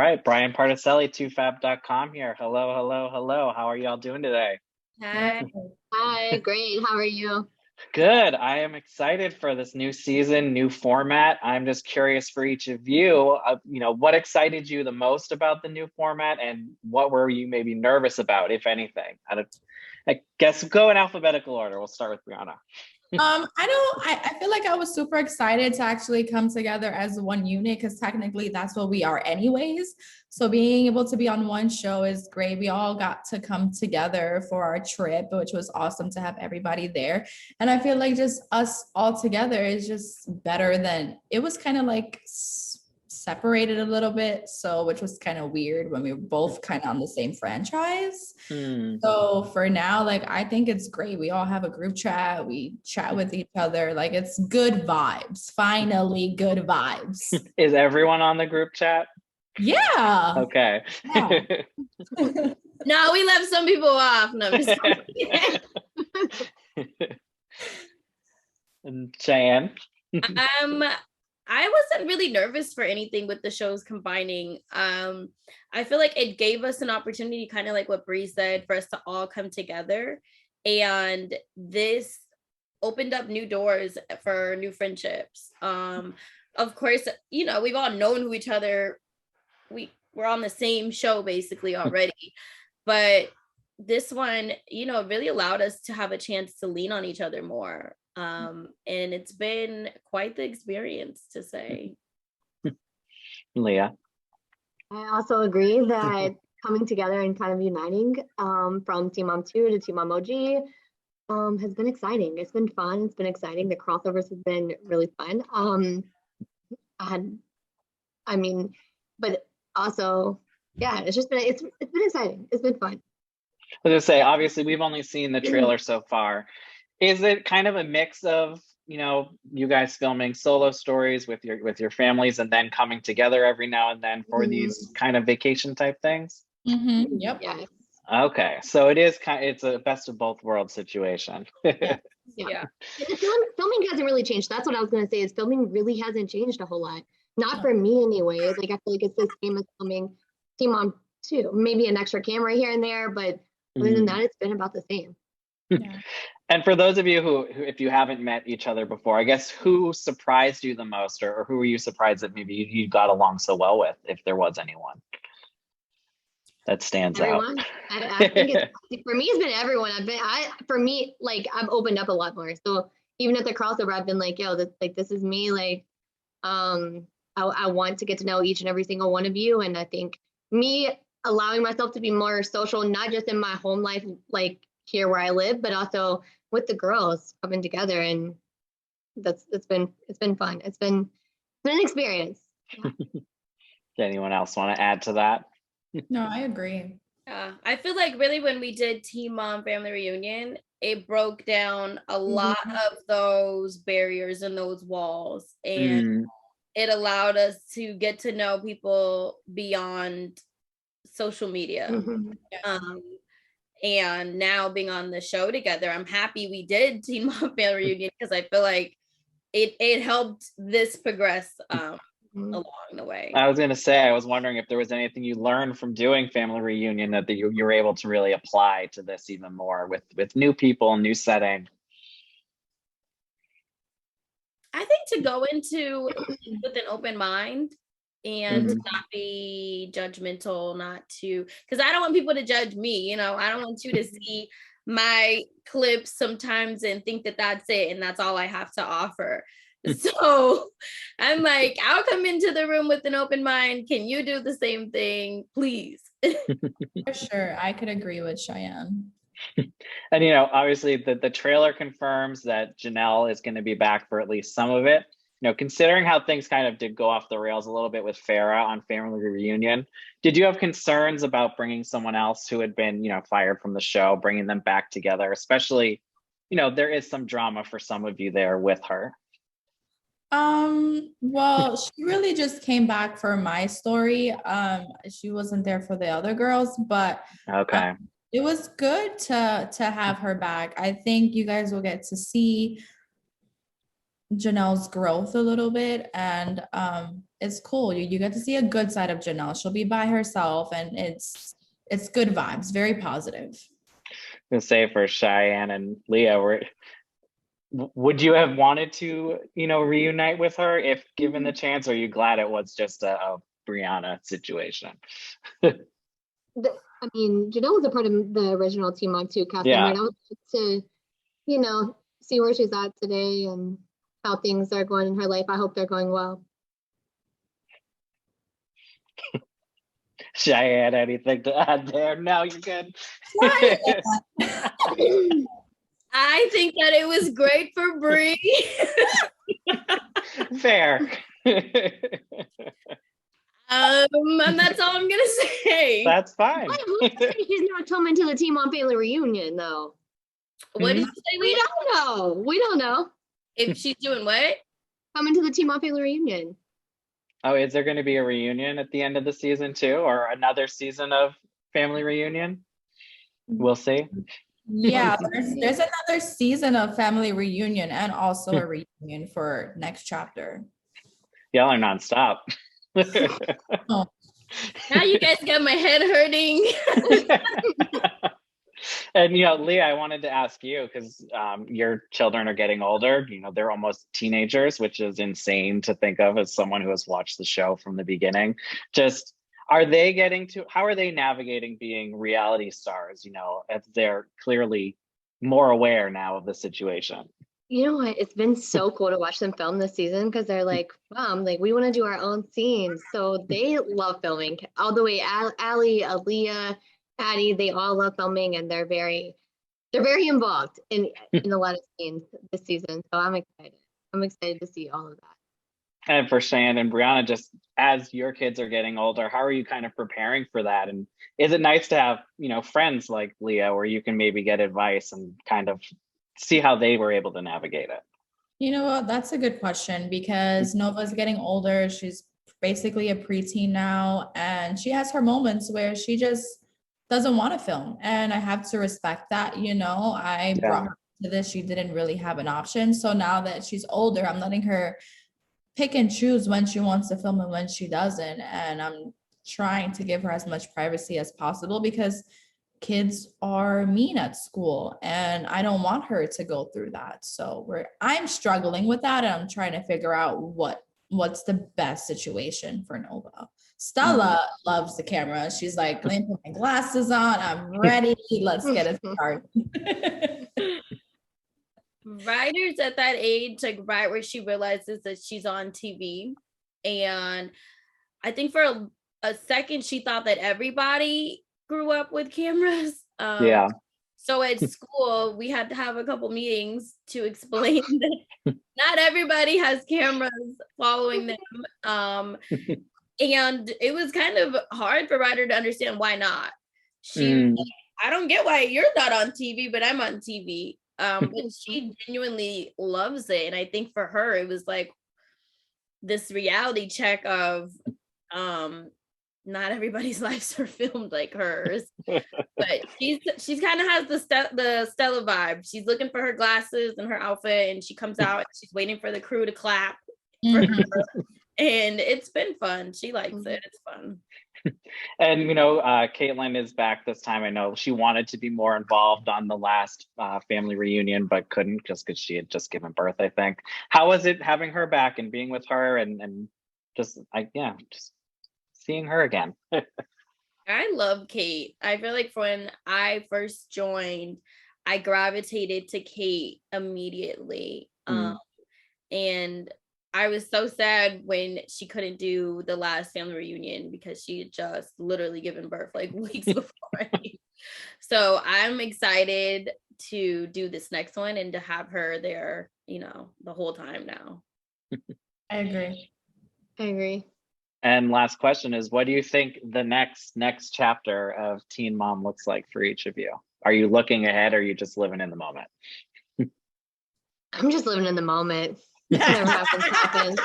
right, Brian Particelli, toofab.com here. Hello, hello, hello. How are y'all doing today? Hi. Hi, great. How are you? Good. I am excited for this new season, new format. I'm just curious for each of you, what excited you the most about the new format, and what were you maybe nervous about, if anything? I guess go in alphabetical order. We'll start with Briana. I feel like I was super excited to actually come together as one unit, because technically that's what we are anyways. So being able to be on one show is great. We all got to come together for our trip, which was awesome to have everybody there. And I feel like just us all together is just better than, it was kind of like separated a little bit, so which was kind of weird when we were both kind of on the same franchise. So for now, like, I think it's great. We all have a group chat, we chat with each other, like, it's good vibes. Finally, good vibes. Is everyone on the group chat? Yeah. Okay. Yeah. No, we left some people off. No, I'm just And Cheyenne? I wasn't really nervous for anything with the shows combining. I feel like it gave us an opportunity, kind of like what Bree said, for us to all come together. And this opened up new doors for new friendships. Of course, we've all known who each other. We're on the same show basically already. But this one, really allowed us to have a chance to lean on each other more. And it's been quite the experience, to say. Leah? I also agree that coming together and kind of uniting from Team Mom 2 to Team Mom OG has been exciting. It's been fun. It's been exciting. The crossovers have been really fun. But also, yeah, it's been exciting. It's been fun. I was gonna say, obviously, we've only seen the trailer so far. Is it kind of a mix of, you guys filming solo stories with your families and then coming together every now and then for these kind of vacation type things? Yep. Yes. Okay, so it's a best of both worlds situation. Yeah. Yeah. Filming hasn't really changed. That's what I was going to say, is filming really hasn't changed a whole lot. Not for me anyway. Like, I feel like it's the same as filming Team Mom 2. Maybe an extra camera here and there, but other than that, it's been about the same. Yeah. And for those of you who, if you haven't met each other before, I guess who surprised you the most, or who were you surprised that maybe you got along so well with, if there was anyone that stands Everyone. out? I think for me, it's been everyone. I've opened up a lot more. So even at the crossover, I've been like, yo, this is me. Like, I want to get to know each and every single one of you. And I think me allowing myself to be more social, not just in my home life, like here where I live, but also with the girls coming together. And it's been fun. It's been an experience. Does anyone else want to add to that? No, I agree. Yeah, I feel like really when we did Team Mom Family Reunion, it broke down a lot of those barriers and those walls, and it allowed us to get to know people beyond social media. And now being on the show together, I'm happy we did Team Mom Family Reunion, because I feel like it helped this progress along the way. I was going to say, I was wondering if there was anything you learned from doing Family Reunion that you were able to really apply to this even more with new people, new setting. I think to go into with an open mind and not be judgmental, because I don't want people to judge me. I don't want you to see my clips sometimes and think that that's it and that's all I have to offer. So I'm like, I'll come into the room with an open mind. Can you do the same thing, please? For sure. I could agree with Cheyenne. And, obviously the trailer confirms that Jenelle is going to be back for at least some of it. Considering how things kind of did go off the rails a little bit with Farrah on Family Reunion, did you have concerns about bringing someone else who had been, fired from the show, bringing them back together, especially, there is some drama for some of you there with her? Well, she really just came back for my story. She wasn't there for the other girls, but okay. It was good to have her back. I think you guys will get to see Janelle's growth a little bit, and it's cool. You get to see a good side of Jenelle. She'll be by herself, and it's good vibes, very positive. To say for Cheyenne and Leah, would you have wanted to, reunite with her if given the chance? Or are you glad it was just a Briana situation? I mean, Janelle was a part of the original Teen Mom 2 cast. Yeah. I mean, I would like to, see where she's at today and how things are going in her life. I hope they're going well. Cheyenne, anything to add there? No, you're good. I think that it was great for Brie. Fair. And that's all I'm gonna say. That's fine. Who said she's not coming to the Teen Mom family reunion though? What did you say? We don't know. We don't know. If she's doing what? Coming to the Teen Mom family reunion. Oh, is there going to be a reunion at the end of the season too, or another season of family reunion? We'll see. Yeah, there's another season of family reunion and also a reunion for next chapter. Y'all are nonstop. Oh. Now you guys got my head hurting. And Leah, I wanted to ask you because your children are getting older. They're almost teenagers, which is insane to think of as someone who has watched the show from the beginning. Just how are they navigating being reality stars? As they're clearly more aware now of the situation. You know what? It's been so cool to watch them film this season because they're like, Mom, we want to do our own scenes. So they love filming all the way. Allie, Aaliyah, Addie, they all love filming, and they're very involved in a lot of scenes this season. So I'm excited. I'm excited to see all of that. And for Cheyenne and Briana, just as your kids are getting older, how are you kind of preparing for that? And is it nice to have, friends like Leah where you can maybe get advice and kind of see how they were able to navigate it? You know what? That's a good question because Nova's getting older. She's basically a preteen now, and she has her moments where she just doesn't want to film, and I have to respect that. I brought her to this. She didn't really have an option. So now that she's older, I'm letting her pick and choose when she wants to film and when she doesn't. And I'm trying to give her as much privacy as possible because kids are mean at school and I don't want her to go through that. So I'm struggling with that, and I'm trying to figure out what's the best situation for Nova. Stella loves the camera. She's like, let me put my glasses on. I'm ready. Let's get it started. Ryder's at that age, right where she realizes that she's on TV. And I think for a second, she thought that everybody grew up with cameras. Yeah. So at school, we had to have a couple meetings to explain that not everybody has cameras following them. And it was kind of hard for Ryder to understand why not. I don't get why you're not on TV, but I'm on TV. But she genuinely loves it. And I think for her, it was like this reality check of not everybody's lives are filmed like hers. But she's kind of has the Stella vibe. She's looking for her glasses and her outfit, and she comes out and she's waiting for the crew to clap for her. And it's been fun. She likes it. It's fun. And Caitlin is back this time. I know she wanted to be more involved on the last family reunion, but couldn't just because she had just given birth, I think. How was it having her back and being with her and just seeing her again? I love Kate. I feel like when I first joined, I gravitated to Kate immediately. And I was so sad when she couldn't do the last family reunion because she had just literally given birth weeks before. So I'm excited to do this next one and to have her there, the whole time now. I agree. And last question is, what do you think the next chapter of Teen Mom looks like for each of you? Are you looking ahead or are you just living in the moment? I'm just living in the moment. Whatever happens.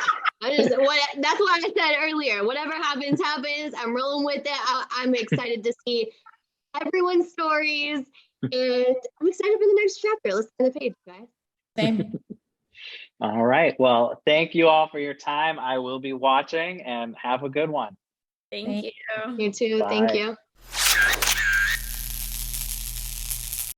That's what I said earlier. Whatever happens. I'm rolling with it. I'm excited to see everyone's stories, and I'm excited for the next chapter. Let's turn the page, guys. Same. All right. Well, thank you all for your time. I will be watching, and have a good one. Thank Thank you. You too. Thank Bye. you.